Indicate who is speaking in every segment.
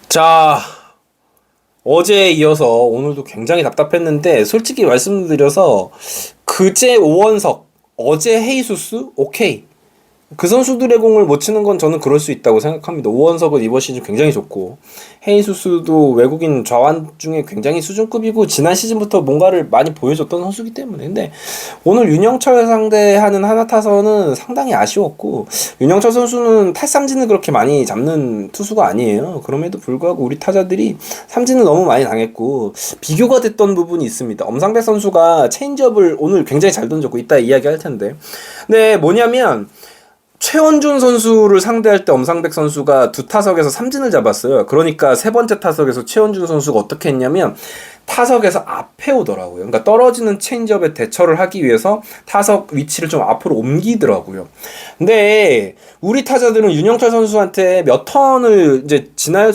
Speaker 1: 자, 어제에 이어서 오늘도 굉장히 답답했는데, 솔직히 말씀드려서, 그제 오원석, 어제 헤이수스? 오케이. 그 선수들의 공을 못 치는 건 저는 그럴 수 있다고 생각합니다. 오원석은 이번 시즌 굉장히 좋고, 헤이수스도 외국인 좌완 중에 굉장히 수준급이고, 지난 시즌부터 뭔가를 많이 보여줬던 선수이기 때문에. 근데 오늘 윤영철 상대하는 하나 타선은 상당히 아쉬웠고, 윤영철 선수는 탈삼진을 그렇게 많이 잡는 투수가 아니에요. 그럼에도 불구하고 우리 타자들이 삼진을 너무 많이 당했고, 비교가 됐던 부분이 있습니다. 엄상백 선수가 체인지업을 오늘 굉장히 잘 던졌고, 이따 이야기할 텐데. 근데 뭐냐면, 최원준 선수를 상대할 때 엄상백 선수가 두 타석에서 삼진을 잡았어요. 그러니까 세 번째 타석에서 최원준 선수가 어떻게 했냐면 타석에서 앞에 오더라고요. 그러니까 떨어지는 체인지업에 대처를 하기 위해서 타석 위치를 좀 앞으로 옮기더라고요. 근데 우리 타자들은 윤영철 선수한테 몇 턴을 이제 지날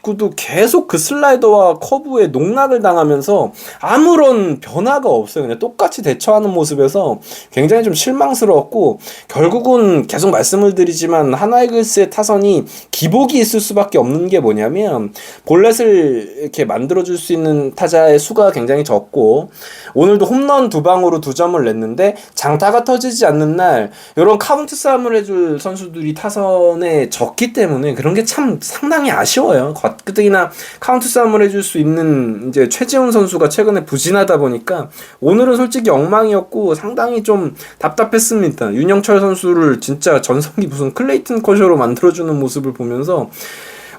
Speaker 1: 구도 계속 그 슬라이더와 커브에 농락을 당하면서 아무런 변화가 없어요. 그냥 똑같이 대처하는 모습에서 굉장히 좀 실망스러웠고, 결국은 계속 말씀을 드리지만 하나이글스의 타선이 기복이 있을 수밖에 없는 게 뭐냐면 볼넷을 이렇게 만들어줄 수 있는 타자의 수가 굉장히 적고, 오늘도 홈런 두 방으로 2점을 냈는데 장타가 터지지 않는 날 이런 카운트 싸움을 해줄 선수들이 타선에 적기 때문에 그런 게 참 상당히 아쉬워요. 가뜩이나 카운트 싸움을 해줄 수 있는 이제 최지훈 선수가 최근에 부진하다 보니까 오늘은 솔직히 엉망이었고 상당히 좀 답답했습니다. 윤영철 선수를 진짜 전성기 무슨 클레이튼 커쇼로 만들어주는 모습을 보면서,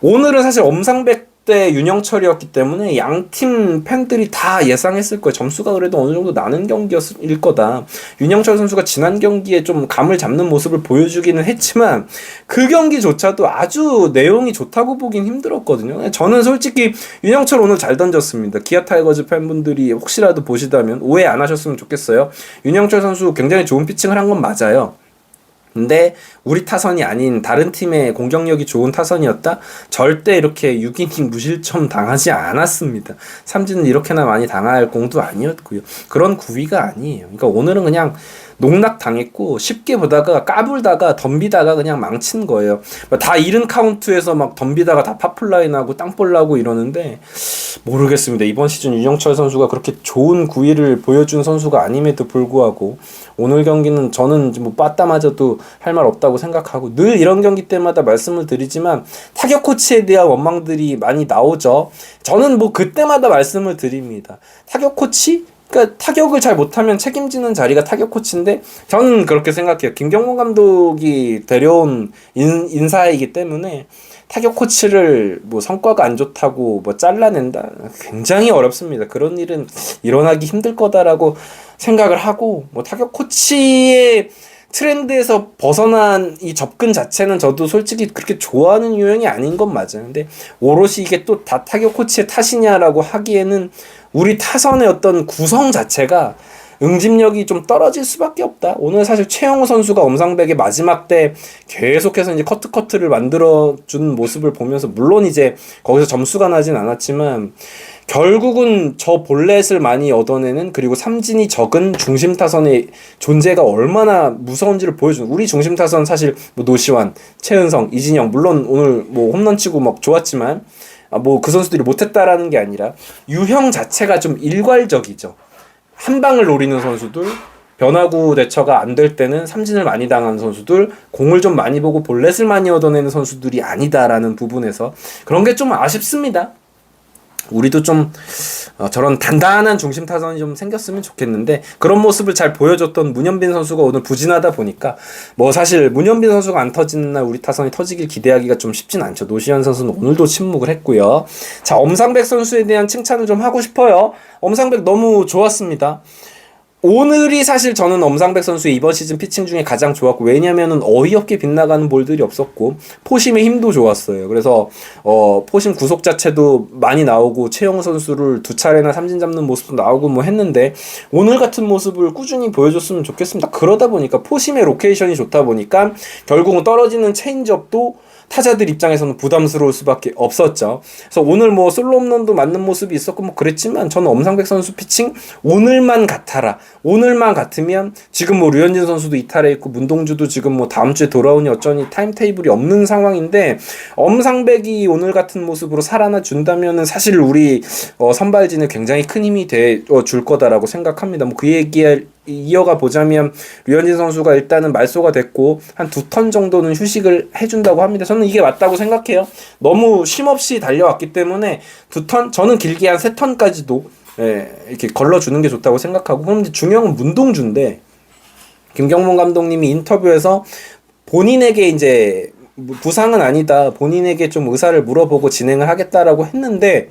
Speaker 1: 오늘은 사실 엄상백 대 윤영철이었기 때문에 양팀 팬들이 다 예상했을 거예요. 점수가 그래도 어느 정도 나는 경기일 거다. 윤영철 선수가 지난 경기에 좀 감을 잡는 모습을 보여주기는 했지만 그 경기조차도 아주 내용이 좋다고 보긴 힘들었거든요. 저는 솔직히 윤영철 오늘 잘 던졌습니다. 기아 타이거즈 팬분들이 혹시라도 보시다면 오해 안 하셨으면 좋겠어요. 윤영철 선수 굉장히 좋은 피칭을 한 건 맞아요. 근데 우리 타선이 아닌 다른 팀의 공격력이 좋은 타선이었다? 절대 이렇게 6이닝 무실점 당하지 않았습니다. 삼진은 이렇게나 많이 당할 공도 아니었고요. 그런 구위가 아니에요. 그러니까 오늘은 그냥 농락 당했고 쉽게 보다가 까불다가 덤비다가 그냥 망친 거예요. 다 이른 카운트에서 막 덤비다가 다 파플라인 하고 땅볼 나고 이러는데 모르겠습니다. 이번 시즌 윤영철 선수가 그렇게 좋은 구위를 보여준 선수가 아님에도 불구하고 오늘 경기는 저는 뭐 빠따 맞아도 할 말 없다고 생각하고, 늘 이런 경기 때마다 말씀을 드리지만 타격 코치에 대한 원망들이 많이 나오죠. 저는 뭐 그때마다 말씀을 드립니다. 타격 코치? 그러니까 타격을 잘 못하면 책임지는 자리가 타격 코치인데 저는 그렇게 생각해요. 김경문 감독이 데려온 인사이기 때문에 타격 코치를 뭐 성과가 안 좋다고 뭐 잘라낸다? 굉장히 어렵습니다. 그런 일은 일어나기 힘들 거다라고 생각을 하고, 뭐 타격 코치의 트렌드에서 벗어난 이 접근 자체는 저도 솔직히 그렇게 좋아하는 유형이 아닌 건 맞아요. 근데 오롯이 이게 또 다 타격 코치의 탓이냐라고 하기에는 우리 타선의 어떤 구성 자체가 응집력이 좀 떨어질 수밖에 없다. 오늘 사실 최영우 선수가 엄상백의 마지막 때 계속해서 이제 커트를 만들어준 모습을 보면서, 물론 이제 거기서 점수가 나진 않았지만 결국은 저 볼넷을 많이 얻어내는, 그리고 삼진이 적은 중심 타선의 존재가 얼마나 무서운지를 보여주는, 우리 중심 타선 사실 뭐 노시환, 최은성, 이진영 물론 오늘 뭐 홈런 치고 막 좋았지만 뭐 그 선수들이 못했다라는 게 아니라 유형 자체가 좀 일괄적이죠. 한 방을 노리는 선수들, 변화구 대처가 안 될 때는 삼진을 많이 당하는 선수들, 공을 좀 많이 보고 볼넷을 많이 얻어내는 선수들이 아니다라는 부분에서 그런 게 좀 아쉽습니다. 우리도 좀 저런 단단한 중심 타선이 좀 생겼으면 좋겠는데 그런 모습을 잘 보여줬던 문현빈 선수가 오늘 부진하다 보니까 뭐 사실 문현빈 선수가 안 터지는 날 우리 타선이 터지길 기대하기가 좀 쉽진 않죠. 노시환 선수는 오늘도 침묵을 했고요. 자, 엄상백 선수에 대한 칭찬을 좀 하고 싶어요. 엄상백 너무 좋았습니다. 오늘이 사실 저는 엄상백 선수의 이번 시즌 피칭 중에 가장 좋았고, 왜냐면은 어이없게 빗나가는 볼들이 없었고 포심의 힘도 좋았어요. 그래서 포심 구속 자체도 많이 나오고 최영우 선수를 2차례나 삼진 잡는 모습도 나오고 뭐 했는데 오늘 같은 모습을 꾸준히 보여줬으면 좋겠습니다. 그러다 보니까 포심의 로케이션이 좋다 보니까 결국은 떨어지는 체인지업도 타자들 입장에서는 부담스러울 수밖에 없었죠. 그래서 오늘 뭐 솔로 홈런도 맞는 모습이 있었고 뭐 그랬지만 저는 엄상백 선수 피칭 오늘만 같아라, 오늘만 같으면 지금 뭐 류현진 선수도 이탈해 있고 문동주도 지금 뭐 다음 주에 돌아오니 어쩌니 타임테이블이 없는 상황인데 엄상백이 오늘 같은 모습으로 살아나 준다면은 사실 우리 선발진에 굉장히 큰 힘이 돼 줄 거다라고 생각합니다. 뭐 그 얘기에 이어가 보자면 류현진 선수가 일단은 말소가 됐고 한 2턴 정도는 휴식을 해준다고 합니다. 저는 이게 맞다고 생각해요. 너무 쉼없이 달려왔기 때문에 2턴, 저는 길게 한 3턴까지도 이렇게 걸러주는 게 좋다고 생각하고. 그런데 중요한 건 문동주인데 김경문 감독님이 인터뷰에서 본인에게 이제 부상은 아니다, 본인에게 좀 의사를 물어보고 진행을 하겠다라고 했는데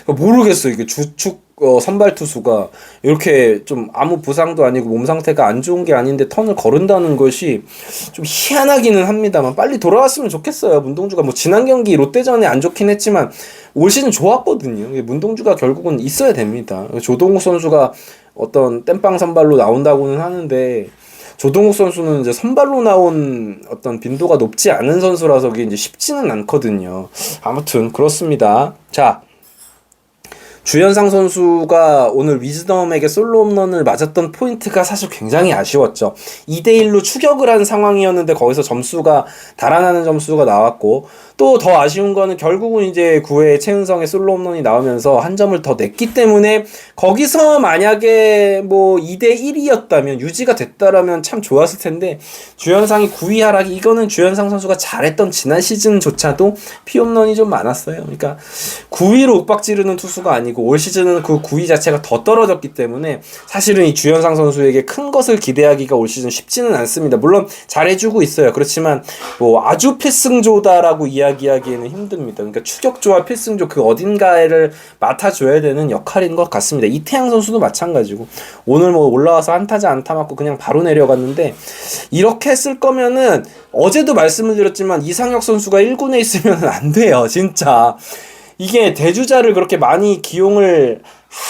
Speaker 1: 모르겠어요. 이게 주축 선발 투수가 이렇게 좀 아무 부상도 아니고 몸 상태가 안 좋은 게 아닌데 턴을 거른다는 것이 좀 희한하기는 합니다만 빨리 돌아왔으면 좋겠어요. 문동주가 뭐 지난 경기 롯데전에 안 좋긴 했지만 올 시즌 좋았거든요. 문동주가 결국은 있어야 됩니다. 조동욱 선수가 어떤 땜빵 선발로 나온다고는 하는데 조동욱 선수는 이제 선발로 나온 어떤 빈도가 높지 않은 선수라서 그게 이제 쉽지는 않거든요. 아무튼 그렇습니다. 자, 주현상 선수가 오늘 위즈덤에게 솔로 홈런을 맞았던 포인트가 사실 굉장히 아쉬웠죠. 2대1로 추격을 한 상황이었는데 거기서 점수가 달아나는 점수가 나왔고, 또 더 아쉬운 거는 결국은 이제 9회에 최은성의 솔로 홈런이 나오면서 한 점을 더 냈기 때문에 거기서 만약에 뭐 2대1이었다면 유지가 됐다라면 참 좋았을 텐데 주현상이 9위 하락이, 이거는 주현상 선수가 잘했던 지난 시즌조차도 피홈런이 좀 많았어요. 그러니까 9위로 윽박지르는 투수가 아니고 올 시즌은 그 9위 자체가 더 떨어졌기 때문에 사실은 이 주현상 선수에게 큰 것을 기대하기가 올 시즌 쉽지는 않습니다. 물론 잘해주고 있어요. 그렇지만 뭐 아주 필승조다라고 이야기하기에는 힘듭니다. 그러니까 추격조와 필승조 그 어딘가를 맡아줘야 되는 역할인 것 같습니다. 이태양 선수도 마찬가지고 오늘 뭐 올라와서 한타자 안타 맞고 그냥 바로 내려갔는데, 이렇게 했을 거면은 어제도 말씀을 드렸지만 이상혁 선수가 1군에 있으면 안 돼요. 진짜 이게 대주자를 그렇게 많이 기용을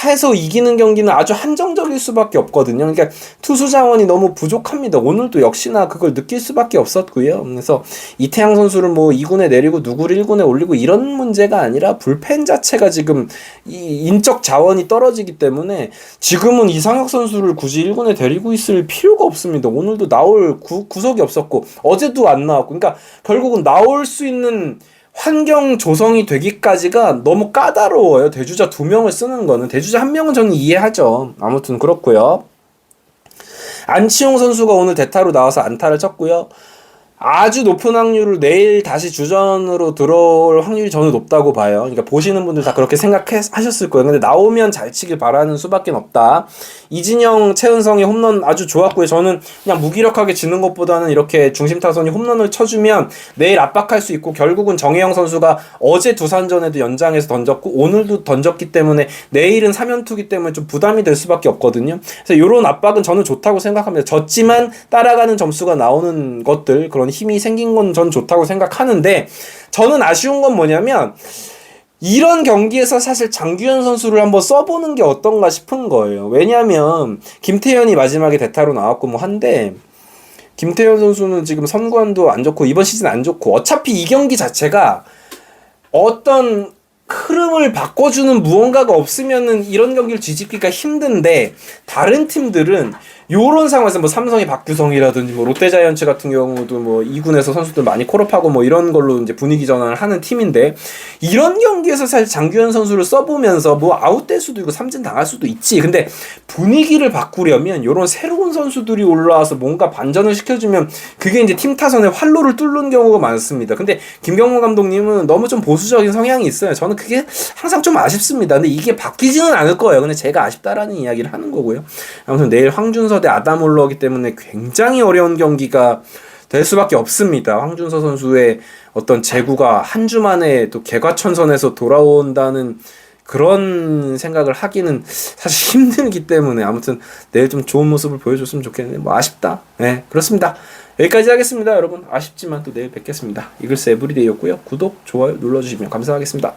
Speaker 1: 해서 이기는 경기는 아주 한정적일 수밖에 없거든요. 그러니까 투수 자원이 너무 부족합니다. 오늘도 역시나 그걸 느낄 수밖에 없었고요. 그래서 이태양 선수를 뭐 2군에 내리고 누구를 1군에 올리고 이런 문제가 아니라 불펜 자체가 지금 이 인적 자원이 떨어지기 때문에 지금은 이상혁 선수를 굳이 1군에 데리고 있을 필요가 없습니다. 오늘도 나올 구석이 없었고 어제도 안 나왔고, 그러니까 결국은 나올 수 있는 환경 조성이 되기까지가 너무 까다로워요. 대주자 2명을 쓰는 거는. 대주자 1명은 저는 이해하죠. 아무튼 그렇고요. 안치홍 선수가 오늘 대타로 나와서 안타를 쳤고요. 아주 높은 확률을 내일 다시 주전으로 들어올 확률이 저는 높다고 봐요. 그러니까 보시는 분들 다 그렇게 생각하셨을 거예요. 근데 나오면 잘 치길 바라는 수밖에 없다. 이진영, 최은성의 홈런 아주 좋았고요. 저는 그냥 무기력하게 지는 것보다는 이렇게 중심 타선이 홈런을 쳐주면 내일 압박할 수 있고, 결국은 정혜영 선수가 어제 두산전에도 연장해서 던졌고 오늘도 던졌기 때문에 내일은 3연투기 때문에 좀 부담이 될 수밖에 없거든요. 그래서 이런 압박은 저는 좋다고 생각합니다. 졌지만 따라가는 점수가 나오는 것들, 그런 힘이 생긴 건 전 좋다고 생각하는데, 저는 아쉬운 건 뭐냐면 이런 경기에서 사실 장규현 선수를 한번 써보는 게 어떤가 싶은 거예요. 왜냐면 김태현이 마지막에 대타로 나왔고 뭐 한데, 김태현 선수는 지금 선구안도 안 좋고 이번 시즌 안 좋고 어차피 이 경기 자체가 어떤 흐름을 바꿔주는 무언가가 없으면은 이런 경기를 뒤집기가 힘든데, 다른 팀들은 요런 상황에서 뭐 삼성의 박규성이라든지 뭐 롯데자이언츠 같은 경우도 뭐 2군에서 선수들 많이 콜업하고 뭐 이런 걸로 이제 분위기 전환을 하는 팀인데, 이런 경기에서 사실 장규현 선수를 써보면서 뭐 아웃될 수도 있고 삼진 당할 수도 있지. 근데 분위기를 바꾸려면 요런 새로운 선수들이 올라와서 뭔가 반전을 시켜주면 그게 이제 팀 타선의 활로를 뚫는 경우가 많습니다. 근데 김경문 감독님은 너무 좀 보수적인 성향이 있어요. 저는 그게 항상 좀 아쉽습니다. 근데 이게 바뀌지는 않을 거예요. 근데 제가 아쉽다라는 이야기를 하는 거고요. 아무튼 내일 황준서 대 아담올러기 때문에 굉장히 어려운 경기가 될 수밖에 없습니다. 황준서 선수의 어떤 제구가 한 주 만에 또 개과천선에서 돌아온다는 그런 생각을 하기는 사실 힘들기 때문에 아무튼 내일 좀 좋은 모습을 보여줬으면 좋겠는데 뭐 아쉽다. 네, 그렇습니다. 여기까지 하겠습니다. 여러분 아쉽지만 또 내일 뵙겠습니다. 이글스 에브리데이였고요. 구독, 좋아요 눌러주시면 감사하겠습니다.